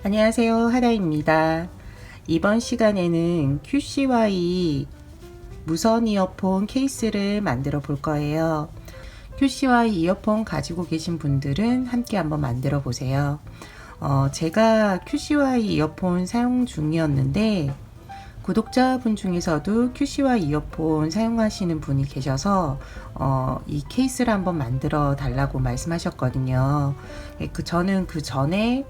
안녕하세요, 하다입니다. 이번 시간에는 QCY 무선 이어폰 케이스를 만들어 볼 거예요. QCY 이어폰 가지고 계신 분들은 함께 한번 만들어 보세요. 제가 QCY 이어폰 사용 중이었는데 구독자분 중에서도 QCY 이어폰 사용하시는 분이 계셔서 이 케이스를 한번 만들어 달라고 말씀하셨거든요. 저는 그 전에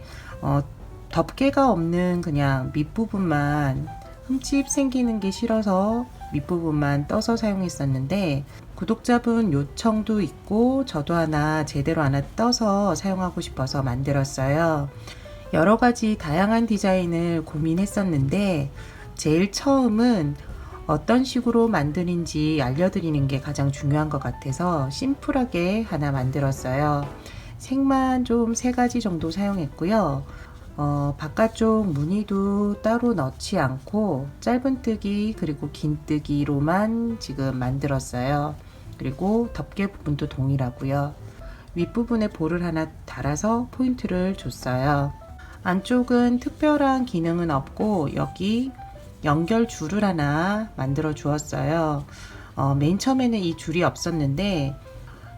덮개가 없는 그냥 밑부분만 흠집 생기는 게 싫어서 밑부분만 떠서 사용했었는데 구독자분 요청도 있고 저도 제대로 하나 떠서 사용하고 싶어서 만들었어요. 여러 가지 다양한 디자인을 고민했었는데 제일 처음은 어떤 식으로 만드는지 알려드리는 게 가장 중요한 것 같아서 심플하게 하나 만들었어요. 색만 좀 3가지 정도 사용했고요. 바깥쪽 무늬도 따로 넣지 않고 짧은뜨기 그리고 긴뜨기로만 지금 만들었어요. 그리고 덮개 부분도 동일하고요. 윗부분에 볼을 하나 달아서 포인트를 줬어요. 안쪽은 특별한 기능은 없고 여기 연결 줄을 하나 만들어 주었어요. 맨 처음에는 이 줄이 없었는데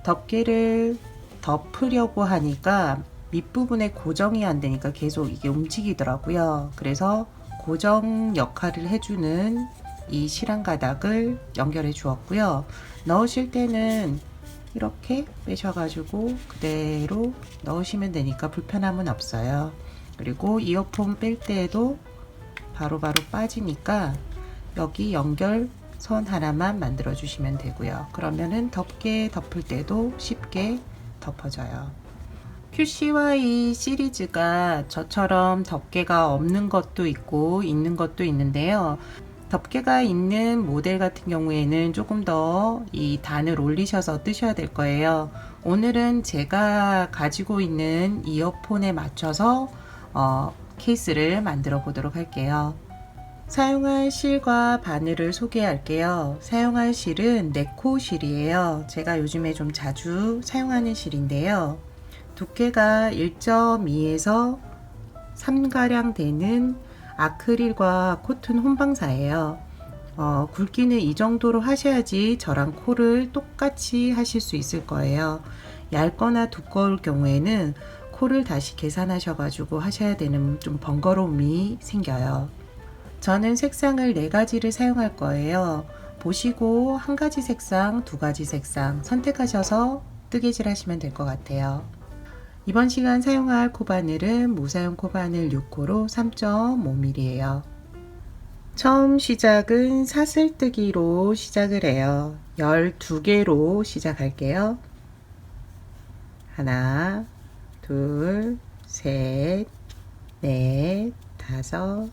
덮개를 덮으려고 하니까 밑부분에 고정이 안 되니까 계속 이게 움직이더라고요. 그래서 고정 역할을 해주는 이 실한 가닥을 연결해 주었고요. 넣으실 때는 이렇게 빼셔가지고 그대로 넣으시면 되니까 불편함은 없어요. 그리고 이어폰 뺄 때에도 바로바로 빠지니까 여기 연결선 하나만 만들어 주시면 되고요. 그러면은 덮개 덮을 때도 쉽게 덮어져요. QCY 시리즈가 저처럼 덮개가 없는 것도 있고 있는 것도 있는데요. 덮개가 있는 모델 같은 경우에는 조금 더 이 단을 올리셔서 뜨셔야 될 거예요. 오늘은 제가 가지고 있는 이어폰에 맞춰서 케이스를 만들어 보도록 할게요. 사용할 실과 바늘을 소개할게요. 사용할 실은 네코 실이에요. 제가 요즘에 좀 자주 사용하는 실인데요. 두께가 1.2에서 3가량 되는 아크릴과 코튼 혼방사예요. 굵기는 이 정도로 하셔야지 저랑 코를 똑같이 하실 수 있을 거예요. 얇거나 두꺼울 경우에는 코를 다시 계산하셔가지고 하셔야 되는 좀 번거로움이 생겨요. 저는 색상을 4가지를 사용할 거예요. 보시고 1가지 색상, 2가지 색상 선택하셔서 뜨개질 하시면 될 것 같아요. 이번 시간 사용할 코바늘은 무사용 코바늘 6호로 3.5mm예요. 처음 시작은 사슬뜨기로 시작을 해요. 12개로 시작할게요. 하나, 둘, 셋, 넷, 다섯,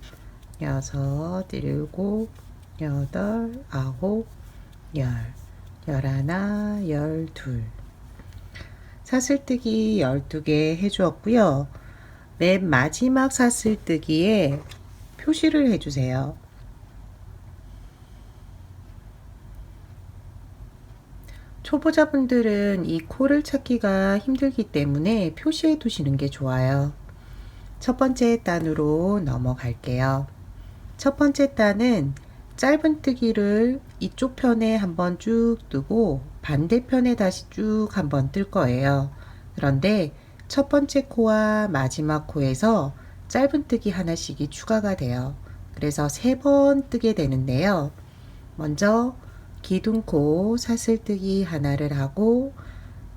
여섯, 일곱, 여덟, 아홉, 열, 열하나, 열둘. 사슬뜨기 12개 해주었고요. 맨 마지막 사슬뜨기에 표시를 해주세요. 초보자분들은 이 코를 찾기가 힘들기 때문에 표시해 두시는 게 좋아요. 첫 번째 단으로 넘어갈게요. 첫 번째 단은 짧은뜨기를 이쪽 편에 한번 쭉 뜨고 반대편에 다시 쭉 한번 뜰 거예요. 그런데 첫 번째 코와 마지막 코에서 짧은뜨기 하나씩이 추가가 돼요. 그래서 3번 뜨게 되는데요. 먼저 기둥코 사슬뜨기 하나를 하고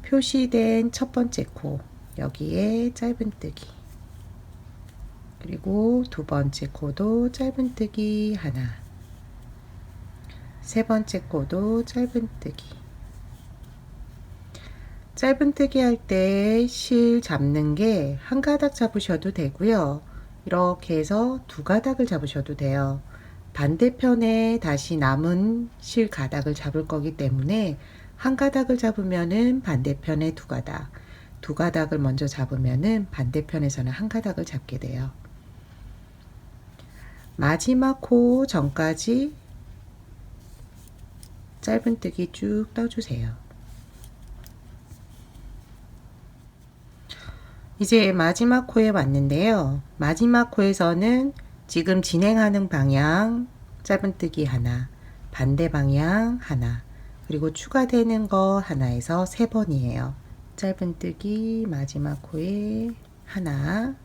표시된 첫 번째 코 여기에 짧은뜨기, 그리고 두 번째 코도 짧은뜨기 하나, 세 번째 코도 짧은뜨기. 짧은뜨기 할 때 실 잡는 게 1가닥 잡으셔도 되고요. 이렇게 해서 2가닥을 잡으셔도 돼요. 반대편에 다시 남은 실 가닥을 잡을 거기 때문에 1가닥을 잡으면은 반대편에 2가닥, 2가닥을 먼저 잡으면은 반대편에서는 1가닥을 잡게 돼요. 마지막 코 전까지 짧은뜨기 쭉 떠주세요. 이제 마지막 코에 왔는데요. 마지막 코에서는 지금 진행하는 방향 짧은뜨기 하나, 반대 방향 하나, 그리고 추가되는 거 하나에서 3번이에요. 짧은뜨기 마지막 코에 하나,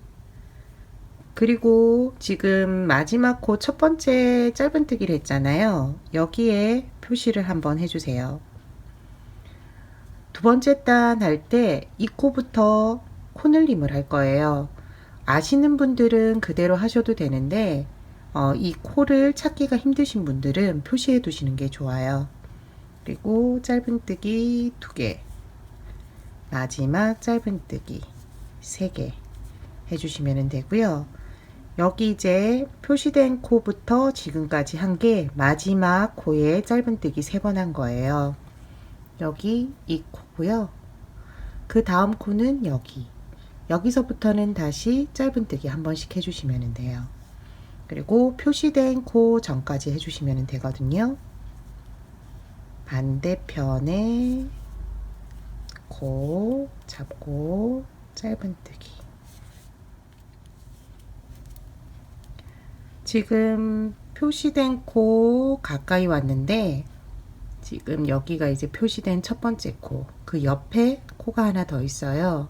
그리고 지금 마지막 코 첫 번째 짧은뜨기를 했잖아요. 여기에 표시를 한번 해주세요. 두 번째 단 할 때 이 코부터 코늘림을 할 거예요. 아시는 분들은 그대로 하셔도 되는데 이 코를 찾기가 힘드신 분들은 표시해 두시는 게 좋아요. 그리고 짧은뜨기 2개, 마지막 짧은뜨기 3개 해주시면 되고요. 여기 이제 표시된 코부터 지금까지 한 게 마지막 코에 짧은뜨기 3번 한 거예요. 여기 이 코고요. 그 다음 코는 여기서부터는 다시 짧은뜨기 한 번씩 해주시면 돼요. 그리고 표시된 코 전까지 해주시면 되거든요. 반대편에 코 잡고 짧은뜨기. 지금 표시된 코 가까이 왔는데 지금 여기가 이제 표시된 첫 번째 코, 그 옆에 코가 하나 더 있어요.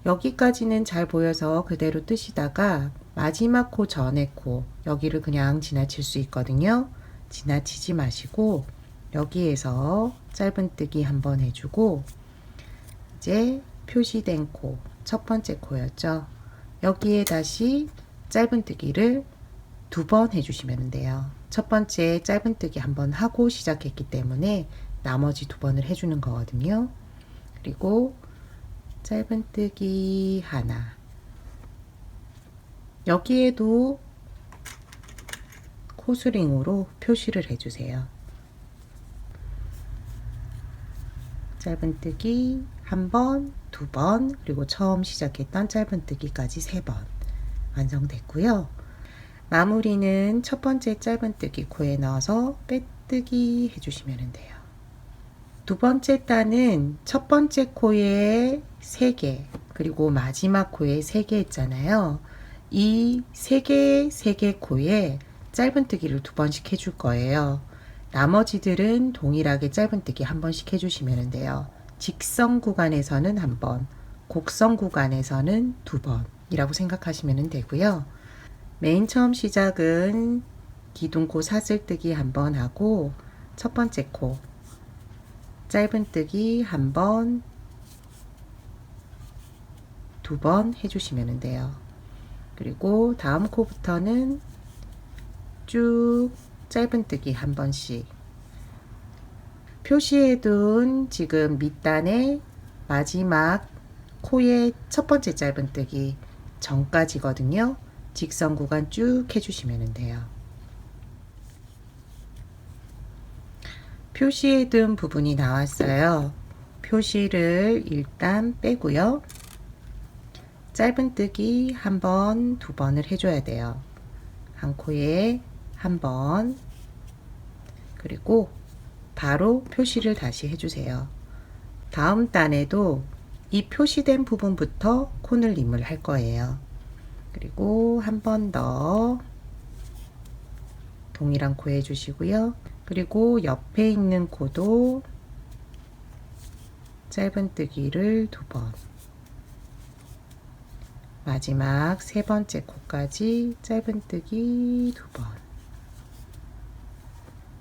여기까지는 잘 보여서 그대로 뜨시다가 마지막 코 전에 코, 여기를 그냥 지나칠 수 있거든요. 지나치지 마시고 여기에서 짧은뜨기 한번 해주고, 이제 표시된 코, 첫 번째 코였죠. 여기에 다시 짧은뜨기를 2번 해주시면 돼요. 첫 번째 짧은뜨기 한번 하고 시작했기 때문에 나머지 2번을 해주는 거거든요. 그리고 짧은뜨기 하나, 여기에도 코스링으로 표시를 해주세요. 짧은뜨기 1번, 2번, 그리고 처음 시작했던 짧은뜨기까지 3번 완성됐고요. 마무리는 첫 번째 짧은뜨기 코에 넣어서 빼뜨기 해주시면 돼요. 두 번째 단은 첫 번째 코에 3개, 그리고 마지막 코에 3개 했잖아요. 이 3개 코에 짧은뜨기를 2번씩 해줄 거예요. 나머지들은 동일하게 짧은뜨기 한 번씩 해주시면 돼요. 직선 구간에서는 1번, 곡선 구간에서는 2번이라고 생각하시면 되고요. 맨 처음 시작은 기둥코 사슬뜨기 한번 하고 첫 번째 코 짧은뜨기 한번, 2번 해주시면 돼요. 그리고 다음 코부터는 쭉 짧은뜨기 한 번씩. 표시해둔 지금 밑단의 마지막 코의 첫 번째 짧은뜨기 전까지거든요. 직선 구간 쭉 해주시면 돼요. 표시해둔 부분이 나왔어요. 표시를 일단 빼고요. 짧은뜨기 한 번, 2번을 해줘야 돼요. 한 코에 한 번, 그리고 바로 표시를 다시 해주세요. 다음 단에도 이 표시된 부분부터 코늘림을 할 거예요. 그리고 한 번 더 동일한 코 해주시고요. 그리고 옆에 있는 코도 짧은뜨기를 2번, 마지막 3번째 코까지 짧은뜨기 2번.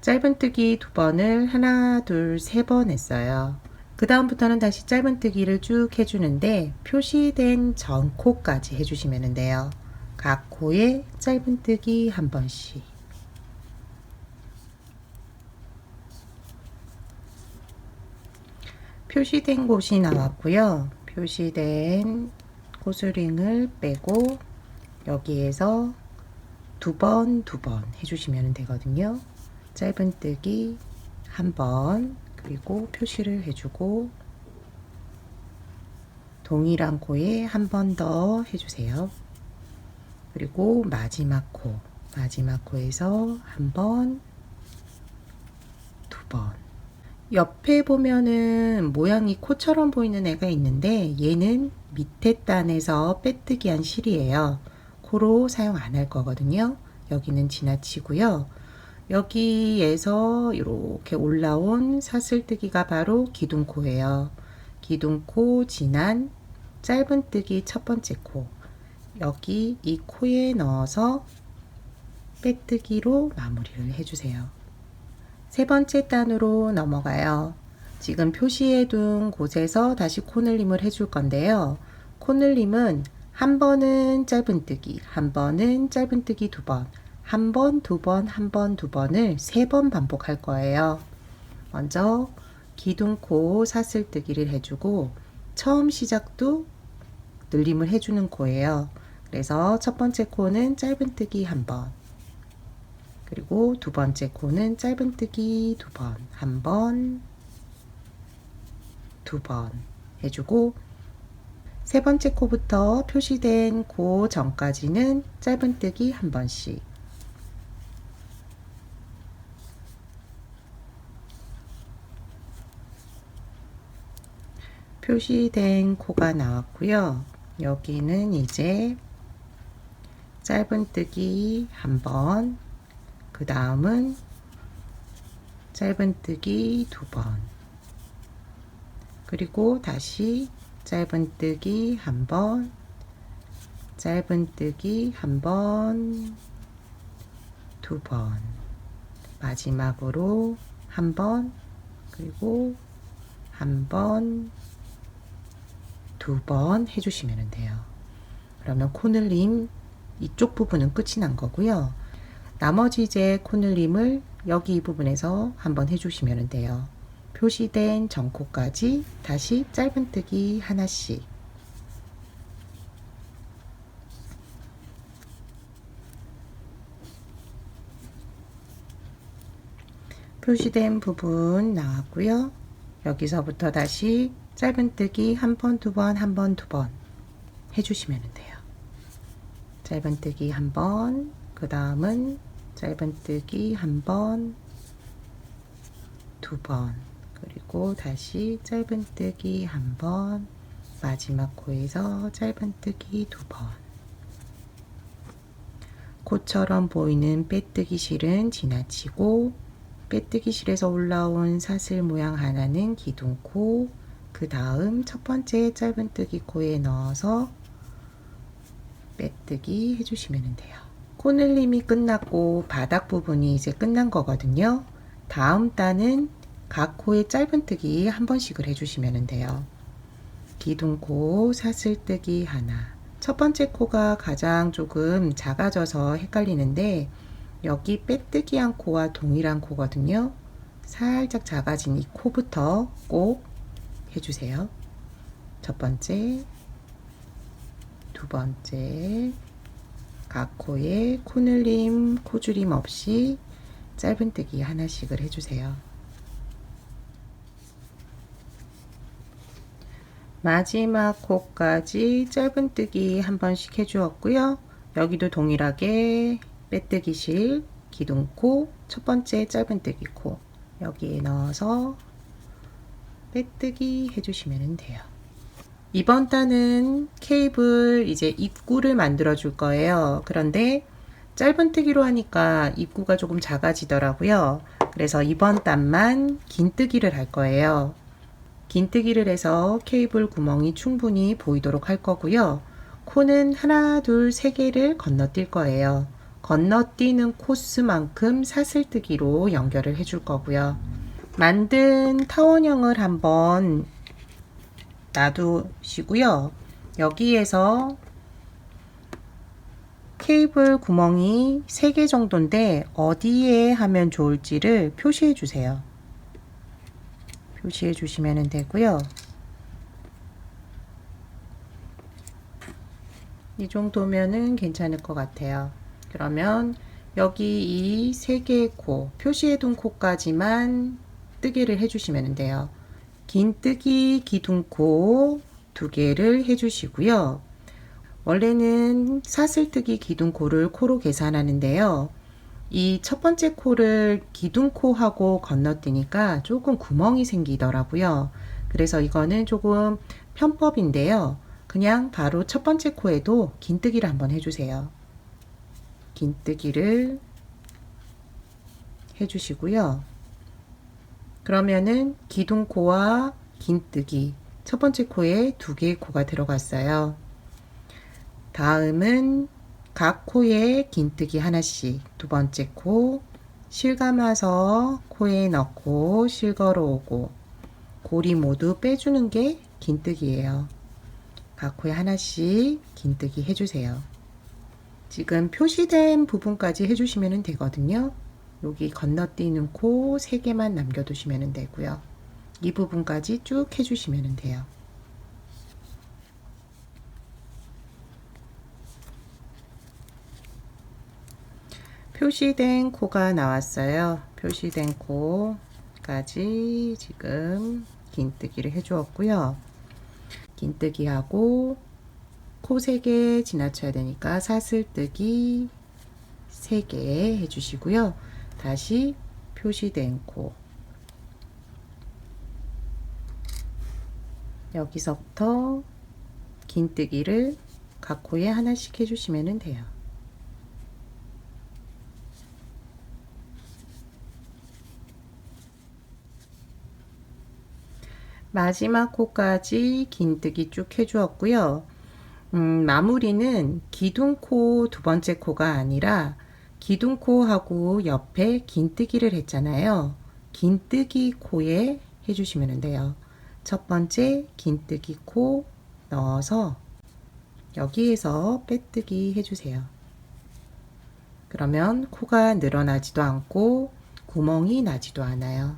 짧은뜨기 2번을 하나, 둘, 3번 했어요. 그 다음부터는 다시 짧은뜨기를 쭉 해주는데 표시된 전 코까지 해주시면 돼요. 각 코에 짧은뜨기 한 번씩. 표시된 곳이 나왔고요. 표시된 코스링을 빼고 여기에서 2번, 2번 해주시면 되거든요. 짧은뜨기 한 번, 그리고 표시를 해주고 동일한 코에 한 번 더 해주세요. 그리고 마지막 코에서 한 번, 2번. 옆에 보면은 모양이 코처럼 보이는 애가 있는데 얘는 밑에 단에서 빼뜨기 한 실이에요. 코로 사용 안 할 거거든요. 여기는 지나치고요. 여기에서 이렇게 올라온 사슬뜨기가 바로 기둥코예요. 기둥코 지난 짧은뜨기 첫 번째 코. 여기 이 코에 넣어서 빼뜨기로 마무리를 해주세요. 세 번째 단으로 넘어가요. 지금 표시해둔 곳에서 다시 코늘림을 해줄 건데요. 코늘림은 한 번은 짧은뜨기, 한 번은 짧은뜨기 두 번, 한 번, 두 번, 한 번, 두 번을 세 번 반복할 거예요. 먼저 기둥코 사슬뜨기를 해주고 처음 시작도 늘림을 해주는 코예요. 그래서 첫 번째 코는 짧은뜨기 한 번, 그리고 두 번째 코는 짧은뜨기 두 번, 한 번, 두 번 해주고 세 번째 코부터 표시된 코 전까지는 짧은뜨기 한 번씩. 표시된 코가 나왔고요. 여기는 이제 짧은뜨기 한 번, 그 다음은 짧은뜨기 두 번, 그리고 다시 짧은뜨기 한 번, 짧은뜨기 한 번, 두 번, 마지막으로 한 번, 그리고 한 번, 두 번 해주시면 돼요. 그러면 코늘림 이쪽 부분은 끝이 난 거고요. 나머지 이제 코늘림을 여기 이 부분에서 한번 해주시면 돼요. 표시된 전코까지 다시 짧은뜨기 하나씩. 표시된 부분 나왔고요. 여기서부터 다시 짧은뜨기 한 번, 두 번, 한 번, 두 번 해주시면 돼요. 짧은뜨기 한 번, 그 다음은 짧은뜨기 한 번, 두 번, 그리고 다시 짧은뜨기 한 번, 마지막 코에서 짧은뜨기 두 번. 코처럼 보이는 빼뜨기 실은 지나치고 빼뜨기 실에서 올라온 사슬 모양 하나는 기둥코, 그 다음 첫 번째 짧은뜨기 코에 넣어서 빼뜨기 해주시면 돼요. 코늘림이 끝났고 바닥 부분이 이제 끝난 거거든요. 다음 단은 각 코에 짧은뜨기 한 번씩을 해주시면 돼요. 기둥코 사슬뜨기 하나. 첫 번째 코가 가장 조금 작아져서 헷갈리는데 여기 빼뜨기 한 코와 동일한 코거든요. 살짝 작아진 이 코부터 꼭 해주세요. 첫 번째, 두 번째, 각 코에 코늘림, 코줄임 없이 짧은뜨기 하나씩을 해주세요. 마지막 코까지 짧은뜨기 한 번씩 해주었고요. 여기도 동일하게 빼뜨기 실, 기둥코, 첫 번째 짧은뜨기 코 여기에 넣어서 빼뜨기 해주시면 돼요. 이번 단은 케이블 이제 입구를 만들어 줄 거예요. 그런데 짧은뜨기로 하니까 입구가 조금 작아지더라고요. 그래서 이번 단만 긴뜨기를 할 거예요. 긴뜨기를 해서 케이블 구멍이 충분히 보이도록 할 거고요. 코는 하나, 둘, 세 개를 건너뛸 거예요. 건너뛰는 코스만큼 사슬뜨기로 연결을 해줄 거고요. 만든 타원형을 한번 놔두시고요. 여기에서 케이블 구멍이 3개 정도인데 어디에 하면 좋을지를 표시해 주세요. 표시해 주시면 되고요. 이 정도면은 괜찮을 것 같아요. 그러면 여기 이 3개의 코, 표시해 둔 코까지만 뜨개를 해주시면 돼요. 긴뜨기 기둥코 2개를 해주시고요. 원래는 사슬뜨기 기둥코를 코로 계산하는데요. 이 첫 번째 코를 기둥코하고 건너뛰니까 조금 구멍이 생기더라고요. 그래서 이거는 조금 편법인데요. 그냥 바로 첫 번째 코에도 긴뜨기를 한번 해주세요. 긴뜨기를 해주시고요. 그러면은 기둥코와 긴뜨기, 첫 번째 코에 2개의 코가 들어갔어요. 다음은 각 코에 긴뜨기 하나씩, 두 번째 코 실감아서 코에 넣고 실걸어 오고, 고리 모두 빼주는 게 긴뜨기예요. 각 코에 하나씩 긴뜨기 해주세요. 지금 표시된 부분까지 해주시면 되거든요. 여기 건너뛰는 코 3개만 남겨두시면 되고요. 이 부분까지 쭉 해주시면 돼요. 표시된 코가 나왔어요. 표시된 코까지 지금 긴뜨기를 해주었고요. 긴뜨기하고 코 3개 지나쳐야 되니까 사슬뜨기 3개 해주시고요. 다시 표시된 코, 여기서부터 긴뜨기를 각 코에 하나씩 해주시면 돼요. 마지막 코까지 긴뜨기 쭉 해주었고요. 마무리는 기둥코 두 번째 코가 아니라 기둥코하고 옆에 긴뜨기를 했잖아요. 긴뜨기 코에 해주시면 돼요. 첫 번째 긴뜨기 코 넣어서 여기에서 빼뜨기 해주세요. 그러면 코가 늘어나지도 않고 구멍이 나지도 않아요.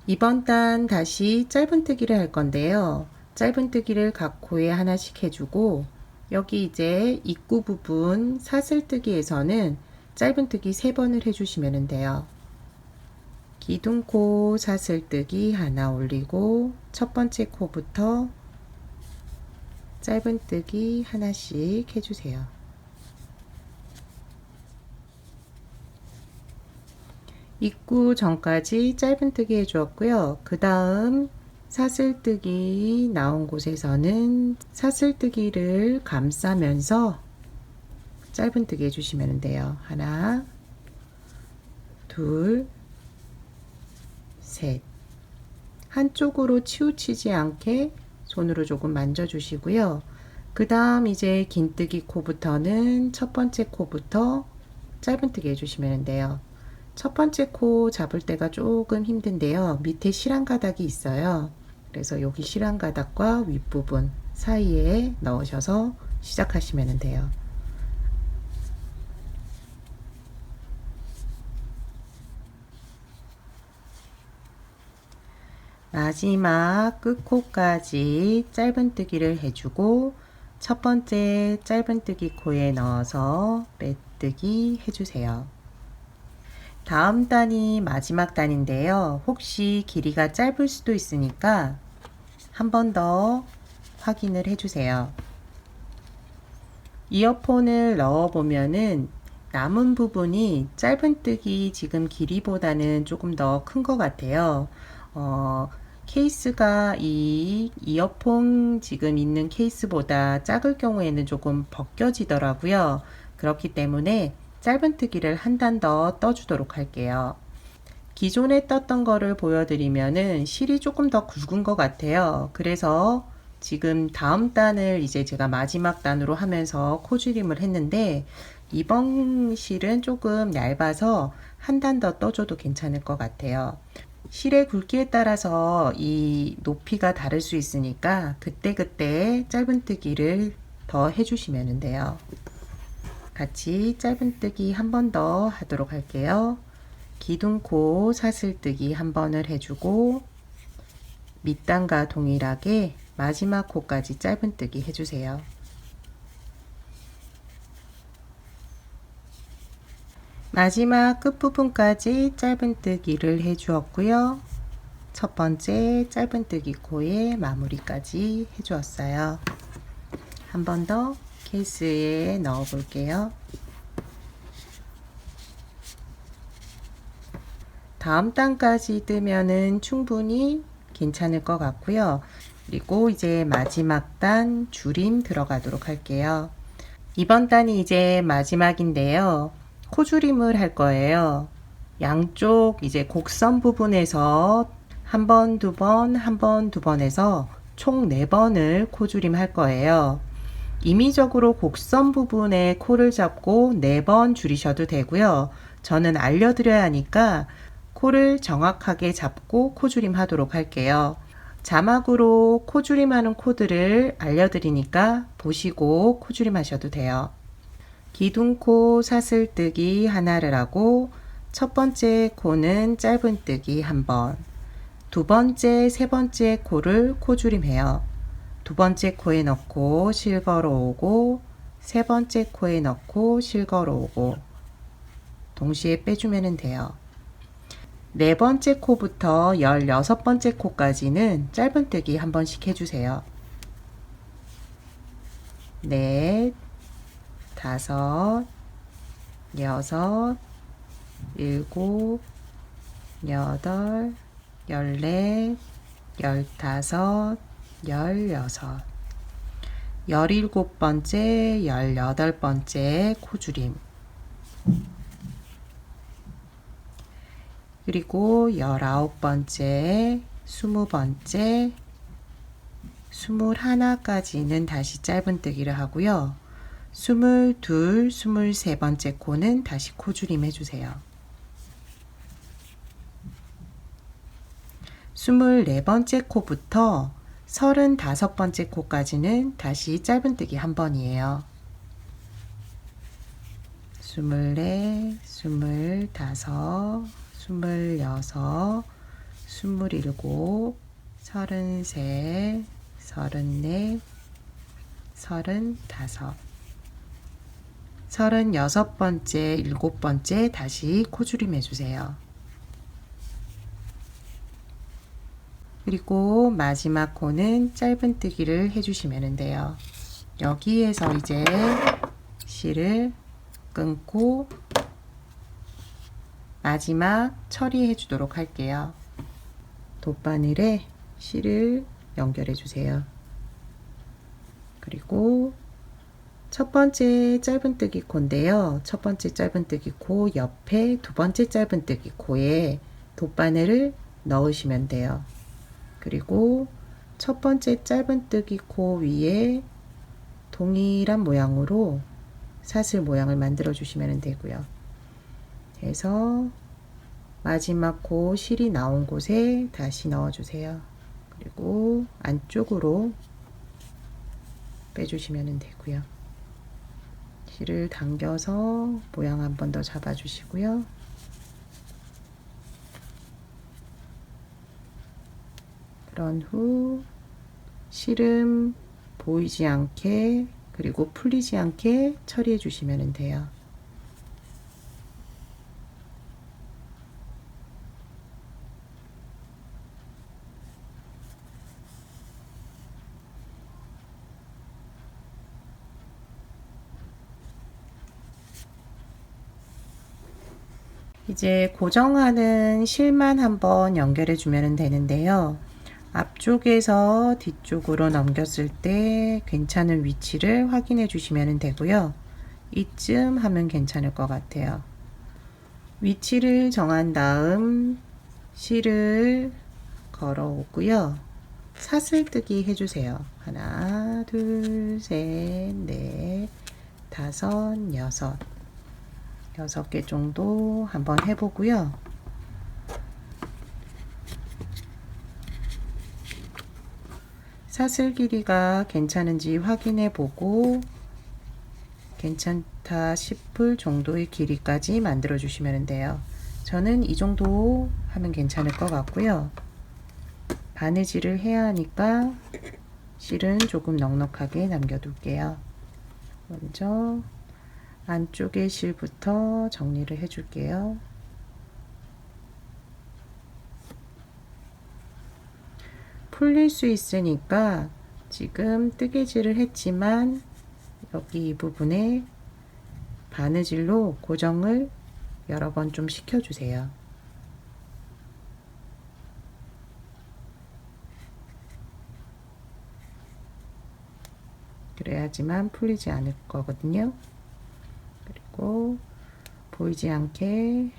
이번 단 다시 짧은뜨기를 할 건데요. 짧은뜨기를 각 코에 하나씩 해주고, 여기 이제 입구 부분 사슬뜨기에서는 짧은뜨기 3번을 해주시면 돼요. 기둥코 사슬뜨기 하나 올리고 첫 번째 코부터 짧은뜨기 하나씩 해주세요. 입구 전까지 짧은뜨기 해주었고요. 그 다음 사슬뜨기 나온 곳에서는 사슬뜨기를 감싸면서 짧은뜨기 해주시면 돼요. 하나, 둘, 셋. 한쪽으로 치우치지 않게 손으로 조금 만져주시고요. 그 다음 이제 긴뜨기 코부터는 첫 번째 코부터 짧은뜨기 해주시면 돼요. 첫 번째 코 잡을 때가 조금 힘든데요. 밑에 실안가닥이 있어요. 그래서 여기 실안가닥과 윗부분 사이에 넣으셔서 시작하시면 돼요. 마지막 끝코까지 짧은뜨기를 해주고 첫 번째 짧은뜨기 코에 넣어서 빼뜨기 해주세요. 다음 단이 마지막 단인데요. 혹시 길이가 짧을 수도 있으니까 한 번 더 확인을 해주세요. 이어폰을 넣어 보면은 남은 부분이 짧은뜨기 지금 길이보다는 조금 더 큰 것 같아요. 케이스가 이 이어폰 지금 있는 케이스보다 작을 경우에는 조금 벗겨지더라고요. 그렇기 때문에 짧은뜨기를 한 단 더 떠주도록 할게요. 기존에 떴던 거를 보여드리면은 실이 조금 더 굵은 것 같아요. 그래서 지금 다음 단을 이제 제가 마지막 단으로 하면서 코줄임을 했는데 이번 실은 조금 얇아서 한 단 더 떠줘도 괜찮을 것 같아요. 실의 굵기에 따라서 이 높이가 다를 수 있으니까 그때그때 짧은뜨기를 더 해주시면 돼요. 같이 짧은뜨기 한 번 더 하도록 할게요. 기둥코 사슬뜨기 한 번을 해주고 밑단과 동일하게 마지막 코까지 짧은뜨기 해주세요. 마지막 끝부분까지 짧은뜨기를 해주었고요. 첫 번째 짧은뜨기 코에 마무리까지 해주었어요. 한 번 더 케이스에 넣어 볼게요. 다음 단까지 뜨면은 충분히 괜찮을 것 같고요. 그리고 이제 마지막 단 줄임 들어가도록 할게요. 이번 단이 이제 마지막인데요. 코줄임을 할 거예요. 양쪽 이제 곡선 부분에서 한 번, 두 번, 한 번, 두 번 해서 총 4번을 코줄임 할 거예요. 임의적으로 곡선 부분에 코를 잡고 4번 줄이셔도 되고요. 저는 알려드려야 하니까 코를 정확하게 잡고 코줄임 하도록 할게요. 자막으로 코줄임 하는 코드를 알려드리니까 보시고 코줄임 하셔도 돼요. 기둥코 사슬뜨기 하나를 하고 첫 번째 코는 짧은뜨기 한 번, 두 번째, 세 번째 코를 코줄임해요. 두 번째 코에 넣고 실걸어 오고 세 번째 코에 넣고 실걸어 오고 동시에 빼주면 돼요. 네 번째 코부터 16번째 코까지는 짧은뜨기 한 번씩 해주세요. 넷, 다섯, 여섯, 일곱, 여덟, 14, 15, 16, 17번째, 18번째 코줄임, 그리고 19번째, 20번째, 21까지는 다시 짧은뜨기를 하고요. 22, 23번째 코는 다시 코줄임 해주세요. 24번째 코부터 35번째 코까지는 다시 짧은뜨기 한 번이에요. 24, 25, 26, 27, 33, 34, 35, 36번째, 7번째 다시 코줄임 해주세요. 그리고 마지막 코는 짧은뜨기를 해주시면 돼요. 여기에서 이제 실을 끊고 마지막 처리해 주도록 할게요. 돗바늘에 실을 연결해 주세요. 그리고 첫 번째 짧은뜨기 코인데요. 첫 번째 짧은뜨기 코 옆에 두 번째 짧은뜨기 코에 돗바늘을 넣으시면 돼요. 그리고 첫 번째 짧은뜨기 코 위에 동일한 모양으로 사슬 모양을 만들어 주시면 되고요. 해서 마지막 코 실이 나온 곳에 다시 넣어 주세요. 그리고 안쪽으로 빼주시면 되고요. 실을 당겨서 모양 한 번 더 잡아 주시고요. 그런 후 실은 보이지 않게 그리고 풀리지 않게 처리해 주시면 돼요. 이제 고정하는 실만 한번 연결해 주면 되는데요. 앞쪽에서 뒤쪽으로 넘겼을 때 괜찮은 위치를 확인해 주시면 되고요. 이쯤 하면 괜찮을 것 같아요. 위치를 정한 다음 실을 걸어 오고요. 사슬뜨기 해주세요. 하나, 둘, 셋, 넷, 다섯, 여섯. 6개 정도 한번 해보고요. 사슬 길이가 괜찮은지 확인해 보고 괜찮다 싶을 정도의 길이까지 만들어 주시면 돼요. 저는 이 정도 하면 괜찮을 것 같고요. 바느질을 해야 하니까 실은 조금 넉넉하게 남겨둘게요. 먼저 안쪽의 실부터 정리를 해줄게요. 풀릴 수 있으니까 지금 뜨개질을 했지만 여기 이 부분에 바느질로 고정을 여러 번 좀 시켜주세요. 그래야지만 풀리지 않을 거거든요. 그리고 보이지 않게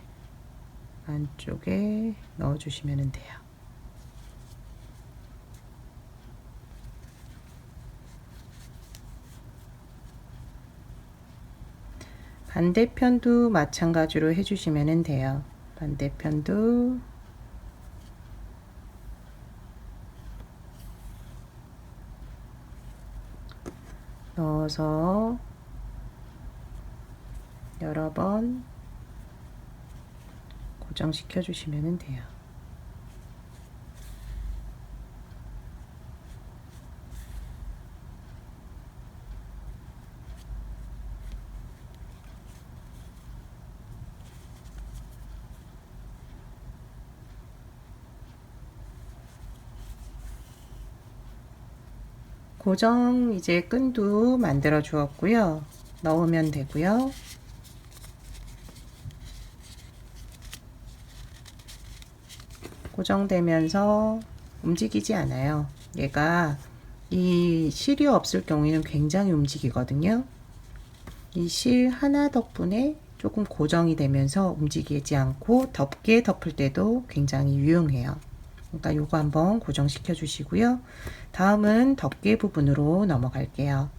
안쪽에 넣어주시면 돼요. 반대편도 마찬가지로 해주시면 돼요. 반대편도 넣어서 여러 번 고정시켜 주시면 돼요. 고정 이제 끈도 만들어 주었고요. 넣으면 되고요. 고정되면서 움직이지 않아요. 얘가 이 실이 없을 경우에는 굉장히 움직이거든요. 이 실 하나 덕분에 조금 고정이 되면서 움직이지 않고 덮개 덮을 때도 굉장히 유용해요. 그러니까 요거 한번 고정시켜 주시고요. 다음은 덮개 부분으로 넘어갈게요.